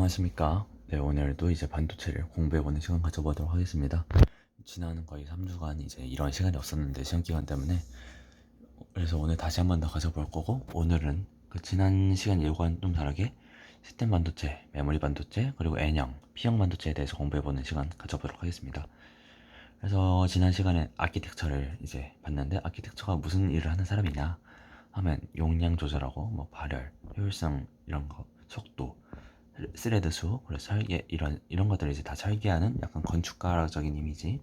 안녕하십니까. 네, 오늘도 이제 반도체를 공부해보는 시간 가져보도록 하겠습니다. 지난 거의 3주간 이제 이런 시간이 없었는데 시험 기간 때문에 그래서 오늘 다시 한번 더 가져볼 거고, 오늘은 그 지난 시간 예고와는 좀 다르게 시스템 반도체, 메모리 반도체, 그리고 N형, P형 반도체에 대해서 공부해보는 시간 가져보도록 하겠습니다. 그래서 지난 시간에 아키텍처를 이제 봤는데, 아키텍처가 무슨 일을 하는 사람이냐 하면 용량 조절하고 뭐 발열, 효율성 이런 거, 속도, 스레드 수, 그리고 설계 이런 것들을 이제 다 설계하는 약간 건축가적인 이미지.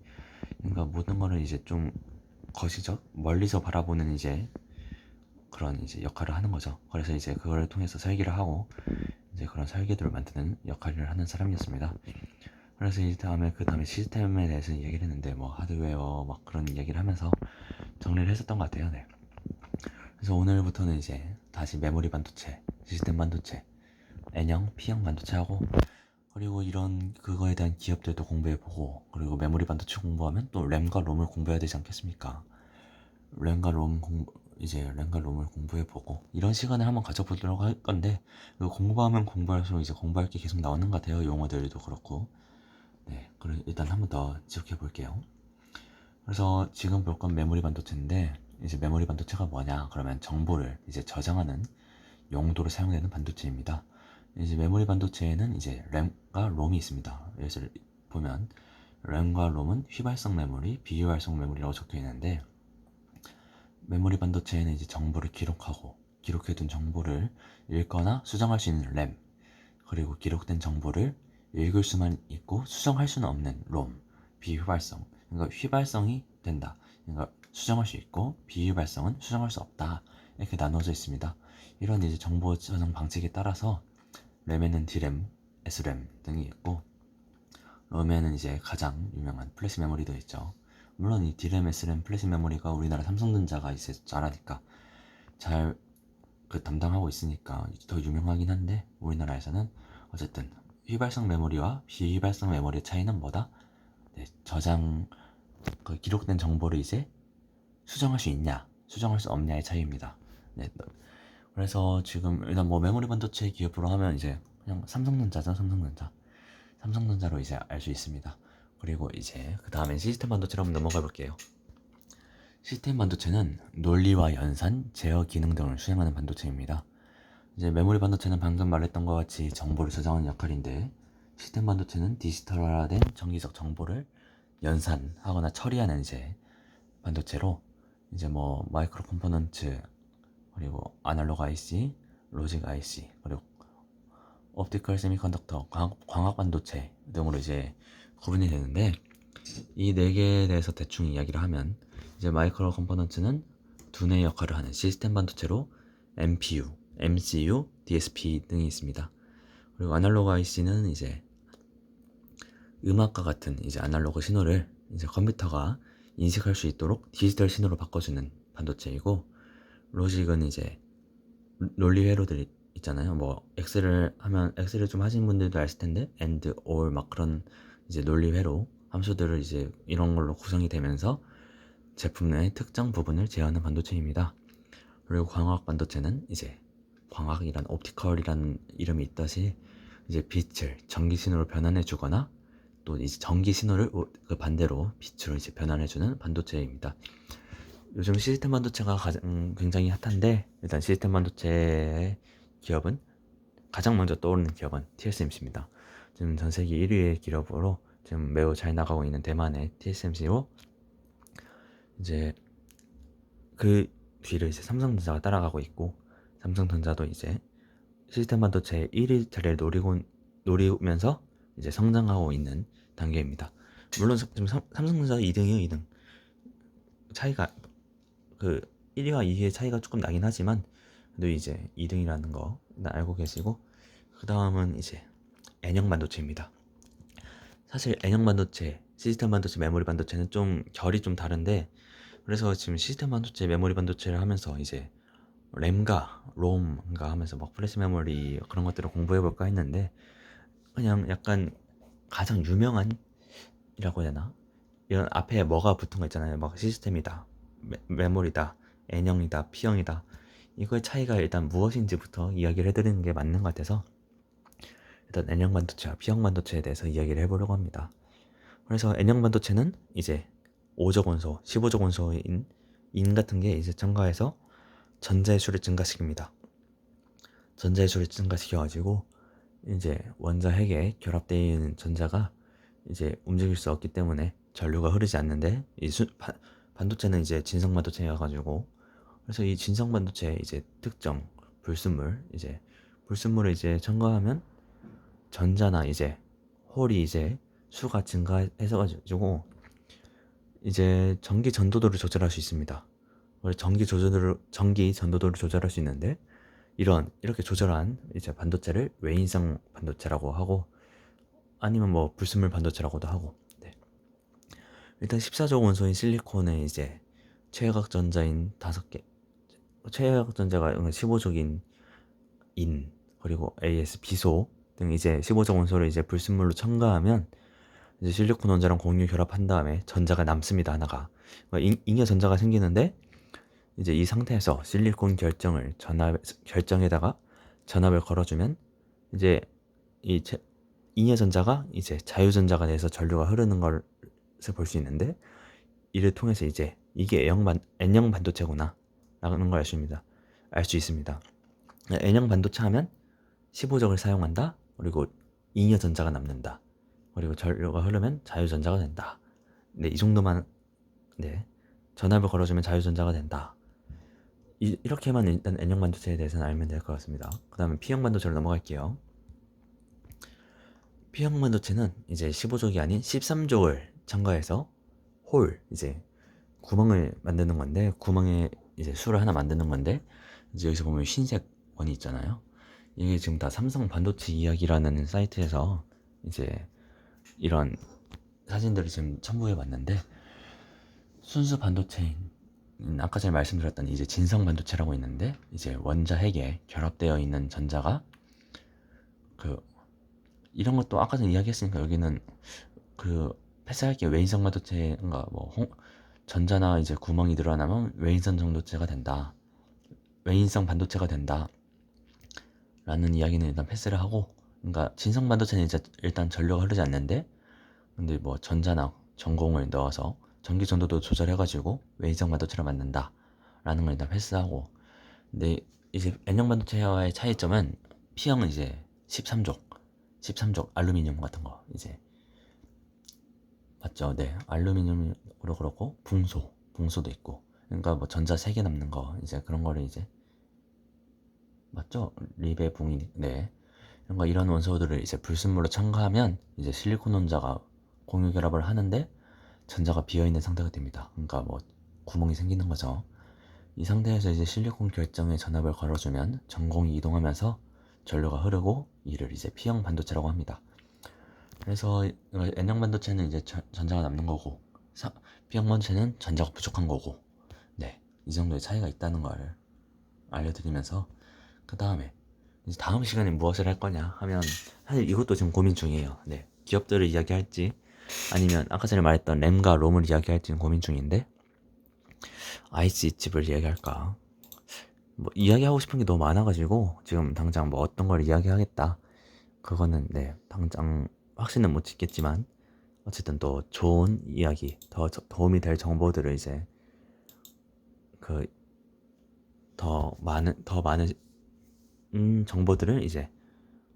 그러니까 모든 거를 이제 좀 거시적 멀리서 바라보는 이제 그런 이제 역할을 하는 거죠. 그래서 이제 그걸 통해서 설계를 하고 이제 그런 설계도를 만드는 역할을 하는 사람이었습니다. 그래서 이제 그 다음에 시스템에 대해서 얘기를 했는데 뭐 하드웨어 막 그런 얘기를 하면서 정리를 했었던 것 같아요. 네. 그래서 오늘부터는 이제 다시 메모리 반도체, 시스템 반도체, N형, P형 반도체하고, 그리고 이런 그거에 대한 기업들도 공부해보고, 그리고 메모리 반도체 공부하면 또 램과 롬을 공부해야 되지 않겠습니까? 램과 롬을 공부해보고 이런 시간을 한번 가져보도록 할 건데, 공부하면 공부할수록 이제 공부할 게 계속 나오는 것 같아요. 용어들도 그렇고. 네, 그럼 일단 한번 더 지속해 볼게요. 그래서 지금 볼 건 메모리 반도체인데, 이제 메모리 반도체가 뭐냐? 그러면 정보를 이제 저장하는 용도로 사용되는 반도체입니다. 이제 메모리 반도체에는 이제 램과 롬이 있습니다. 그래서 보면 램과 롬은 휘발성 메모리, 비휘발성 메모리라고 적혀 있는데, 메모리 반도체에는 이제 정보를 기록해둔 정보를 읽거나 수정할 수 있는 램, 그리고 기록된 정보를 읽을 수만 있고 수정할 수는 없는 롬, 비휘발성. 그러니까 휘발성이 된다. 그러니까 수정할 수 있고 비휘발성은 수정할 수 없다. 이렇게 나눠져 있습니다. 이런 이제 정보 저장 방식에 따라서 램에는 D램, S램 등이 있고, 롬에는 이제 가장 유명한 플래시 메모리도 있죠. 물론 이 D램, S램, 플래시 메모리가 우리나라 삼성전자가 이제 잘하니까 잘 담당하고 있으니까 더 유명하긴 한데, 우리나라에서는 어쨌든 휘발성 메모리와 비휘발성 메모리의 차이는 뭐다? 네, 기록된 정보를 이제 수정할 수 있냐, 수정할 수 없냐의 차이입니다. 네, 그래서 지금 일단 뭐 메모리 반도체 기업으로 하면 이제 그냥 삼성전자죠. 삼성전자로 이제 알 수 있습니다. 그리고 이제 그 다음엔 시스템 반도체로 한번 넘어가 볼게요. 시스템 반도체는 논리와 연산, 제어 기능 등을 수행하는 반도체입니다. 이제 메모리 반도체는 방금 말했던 것 같이 정보를 저장하는 역할인데, 시스템 반도체는 디지털화된 정기적 정보를 연산하거나 처리하는 이제 반도체로, 이제 뭐 마이크로 컴포넌트, 그리고 아날로그 IC, 로직 IC, 그리고 옵티컬 세미컨덕터, 광학 반도체 등으로 이제 구분이 되는데, 이 네 개에 대해서 대충 이야기를 하면, 이제 마이크로 컴포넌트는 두뇌 역할을 하는 시스템 반도체로 MPU, MCU, DSP 등이 있습니다. 그리고 아날로그 IC는 이제 음악과 같은 이제 아날로그 신호를 이제 컴퓨터가 인식할 수 있도록 디지털 신호로 바꿔주는 반도체이고, 로직은 이제 논리 회로들 있잖아요. 뭐 엑셀을 좀 하신 분들도 아실 텐데, and, or 막 그런 이제 논리 회로 함수들을 이제 이런 걸로 구성이 되면서 제품 내 특정 부분을 제어하는 반도체입니다. 그리고 광학 반도체는 이제 광학이란 옵티컬이란 이름이 있듯이 이제 빛을 전기 신호로 변환해 주거나, 또 이제 전기 신호를 그 반대로 빛으로 이제 변환해 주는 반도체입니다. 요즘 시스템 반도체가 굉장히 핫한데, 일단 시스템 반도체 기업은 가장 먼저 떠오르는 기업은 TSMC입니다. 지금 전 세계 1위의 기업으로 지금 매우 잘 나가고 있는 대만의 TSMC로, 이제 그 뒤를 이제 삼성전자가 따라가고 있고, 삼성전자도 이제 시스템 반도체 1위 자리를 노리면서 이제 성장하고 있는 단계입니다. 물론 지금 삼성전자가 2등이에요, 2등. 차이가 1위와 2위의 차이가 조금 나긴 하지만, 그래도 이제 2등이라는 거 알고 계시고, 그 다음은 이제 N형 반도체입니다. 사실 N형 반도체, 시스템 반도체, 메모리 반도체는 좀 결이 좀 다른데, 그래서 지금 시스템 반도체, 메모리 반도체를 하면서 이제 램과 롬과 하면서 막 플래시 메모리 그런 것들을 공부해 볼까 했는데, 그냥 약간 가장 유명한 이라고 해야 되나? 이런 앞에 뭐가 붙은 거 있잖아요. 막 시스템이다, 메모리다, N형이다, P형이다. 이거의 차이가 일단 무엇인지부터 이야기를 해드리는 게 맞는 것 같아서, 일단 N형 반도체와 P형 반도체에 대해서 이야기를 해보려고 합니다. 그래서 N형 반도체는 이제 5적 원소, 15적 원소인 인 같은 게 이제 첨가해서 전자의 수를 증가시킵니다. 전자의 수를 증가시켜가지고 이제 원자 핵에 결합되어 있는 전자가 이제 움직일 수 없기 때문에 전류가 흐르지 않는데 반도체는 이제 진성 반도체여가지고 그래서 이 진성 반도체의 이제 특정 불순물을 이제 첨가하면 전자나 이제 홀이 이제 수가 증가해서 가지고 이제 전기 전도도를 조절할 수 있습니다. 전기 전도도를 조절할 수 있는데 이렇게 조절한 이제 반도체를 외인성 반도체라고 하고 아니면 뭐 불순물 반도체라고도 하고. 네. 일단 14족 원소인 실리콘에 이제 최외각 전자인 5개, 최외각 전자가 15족인 인 그리고 AS 비소 등 이제 15족 원소를 이제 불순물로 첨가하면 이제 실리콘 원자랑 공유 결합한 다음에 전자가 남습니다. 하나가 잉여 전자가 생기는데 이제 이 상태에서 실리콘 결정에다가 전압을 걸어주면 이제 이 잉여 전자가 이제 자유 전자가 돼서 전류가 흐르는 것을 볼 수 있는데 이를 통해서 이제 이게 N형 반도체구나 라는 걸 알 수 있습니다. N형 반도체 하면 15적을 사용한다. 그리고 잉여 전자가 남는다. 그리고 전류가 흐르면 자유 전자가 된다. 네, 이 정도만 전압을 걸어주면 자유 전자가 된다. 이렇게만 일단 N형 반도체에 대해서는 알면 될 것 같습니다. 그 다음에 P형 반도체로 넘어갈게요. P형 반도체는 이제 15족이 아닌 13족을 첨가해서 이제 구멍을 만드는 건데 구멍에 이제 수를 하나 만드는 건데 이제 여기서 보면 흰색 원이 있잖아요. 이게 지금 다 삼성 반도체 이야기라는 사이트에서 이제 이런 사진들을 지금 첨부해 봤는데 순수 반도체인 아까 전에 말씀드렸던 이제 진성 반도체라고 있는데 이제 원자 핵에 결합되어 있는 전자가 이런 것도 아까 전에 이야기했으니까 여기는 패스할게요. 외인성 반도체인가 전자나 이제 구멍이 늘어나면 외인성 반도체가 된다. 외인성 반도체가 된다. 라는 이야기는 일단 패스를 하고 그러니까 진성 반도체는 이제 일단 전류가 흐르지 않는데 근데 뭐 전자나 전공을 넣어서 전기 전도도 조절해가지고 외인성 반도체를 만든다 라는 걸 일단 패스하고 근데 이제 N형 반도체와의 차이점은 P형은 이제 13족 알루미늄 같은 거 이제 맞죠? 네, 알루미늄으로 그렇고 붕소도 있고 그러니까 뭐 전자 3개 남는 거 이제 그런 거를 이제 맞죠? 리베 붕이 그러니까 이런 원소들을 이제 불순물로 첨가하면 이제 실리콘 원자가 공유 결합을 하는데 전자가 비어 있는 상태가 됩니다. 그러니까 뭐 구멍이 생기는 거죠. 이 상태에서 이제 실리콘 결정에 전압을 걸어주면 전공이 이동하면서 전류가 흐르고 이를 이제 P형 반도체라고 합니다. 그래서 N형 반도체는 이제 전자가 남는 거고 P형 반도체는 전자가 부족한 거고 이 정도의 차이가 있다는 걸 알려드리면서 그 다음에 이제 다음 시간에 무엇을 할 거냐 하면 사실 이것도 지금 고민 중이에요. 기업들을 이야기할지 아니면 아까 전에 말했던 램과 롬을 이야기할지는 고민 중인데 IC 칩을 이야기할까 뭐 이야기하고 싶은 게 너무 많아가지고 지금 당장 뭐 어떤 걸 이야기하겠다 그거는 당장 확신은 못 짓겠지만 어쨌든 또 좋은 이야기 더 도움이 될 정보들을 이제 더 많은 정보들을 이제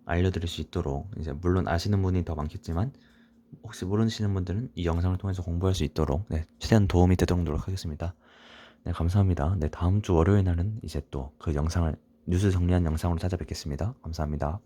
알려드릴 수 있도록 이제 물론 아시는 분이 더 많겠지만 혹시 모르시는 분들은 이 영상을 통해서 공부할 수 있도록 최대한 도움이 되도록 노력하겠습니다. 감사합니다. 다음 주 월요일 날은 이제 또 그 영상을 뉴스 정리한 영상으로 찾아뵙겠습니다. 감사합니다.